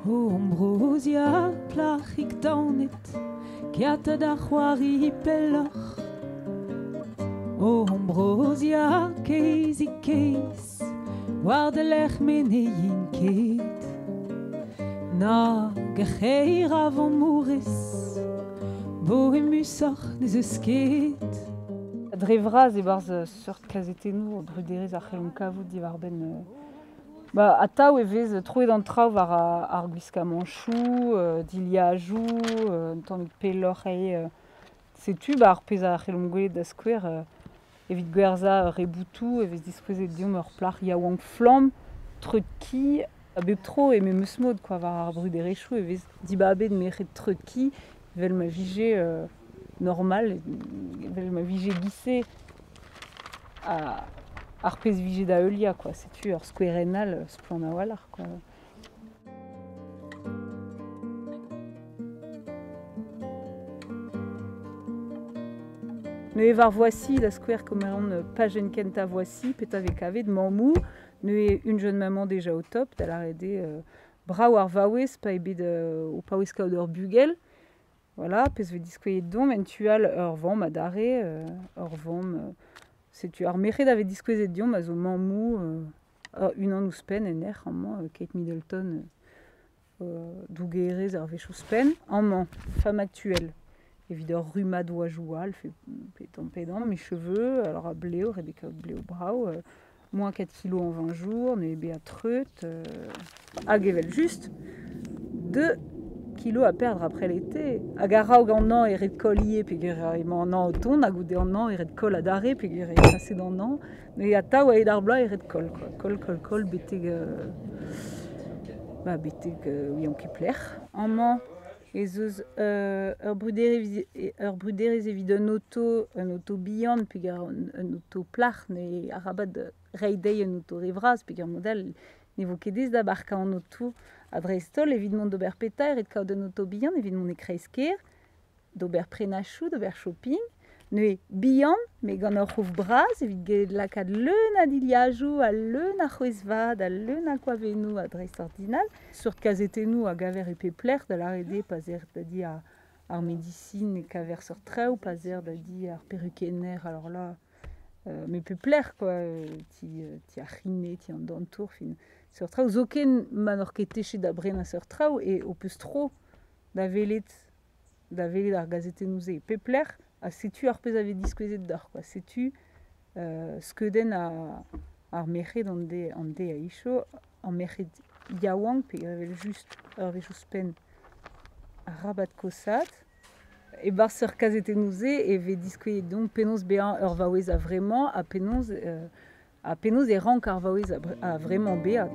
O ambrosia plach ik dan niet, kiata da chwari peloch. O ambrosia keis, waar de leg menein keet. Na gecheir avon mouris, bo emusach des eskeet. Drevraz e-barzh seurt kazetennoù druderez ar c'hellonkavout diwar ben... Ataou evez trouet an traoù war ar gwiska manchou, diliajoù, un tammig peloc'h setu ar pezh ar c'hellom gwelet da skouer evit gwerzha reboutou, evez diskouezet deomp ur plac'h yaouank flamm, treut ki, a bep tro e meus mod war ar bruderezhioù evez dibabet mec'het treut ki, evel ma vije normal, evel ma vije gise ar pezh vije da heulia, setu ur skouerenal splan a walar. Ne var voici da skouer komeron pajen kent a voici, peta ve kavet mamou, ne une jeune maman déjà au top, da la rede brao ar vaouez, pa ebet o paouez kaout ur bugel. Voilà, pez ve diskouezet dom, en tual ur vamm a dare, ur vamm... Setu ar mec'hed ave diskouezet deomp a zo mamou, unan ouzhpenn en er, amañ Kate Middleton dougerez ar vech ouzhpenn. Amañ, femme actuelle. Evit ur rumad oajoua, fait pédant, mes cheveux, alors a bleo, Rebecca bleo brao, moins 4 kilos en 20 jours, ne ebe a treut, hag evel juste 2 kilos à perdre après l'été. Hag a raog an an e red kol ie peogwir emañ an an o ton, hag oude an an e red kol a dare peogwir e chaset an an, ne ataou a ed ar bla e red kol, kol, beteg oian ket plec'h. Amañ, ez eus ur bruderez evit un auto bihan, peogwir un auto plac'h, ne arabat reidei un auto revraz, peogwir modal ne vo ket ez da barka an auto a Dreistol, evit mont d'ober peta, eret kaout un auto bihan, evit mont e kreiz ker, d'ober prenachou, d'ober shopping, ne bihan, me gant ur c'houf braz, evit get lakad leun a diliajoù, a leun a c'hwezvad, a leun a koavennoù a Dreist ordinal, seurt kazetennoù a gaver e peplec'h, da la rede pazer da di ar medicine e kaver seurt traoù, pazer da di ar perrukener, alors là, me peplec'h, ti a c'hine, ti an dantour, fin... Seurt traoù, zoken man ur ket techet da bren a seurt traoù, e o peus tro da velet ar gazetennoù-se e peplec'h, a setu ar pezh ave diskouezet d'ar, setu skeudenn ar mec'hed an de a isio, an mec'hed yaouank, pe evel just ur vech ouzhpenn a rabat kosat, e barzh ur kazetennoù-se e ve diskouezet donc penaos bezañ ur vaouez a vremañ, a penaos e rank ar vaouez a vremañ beat.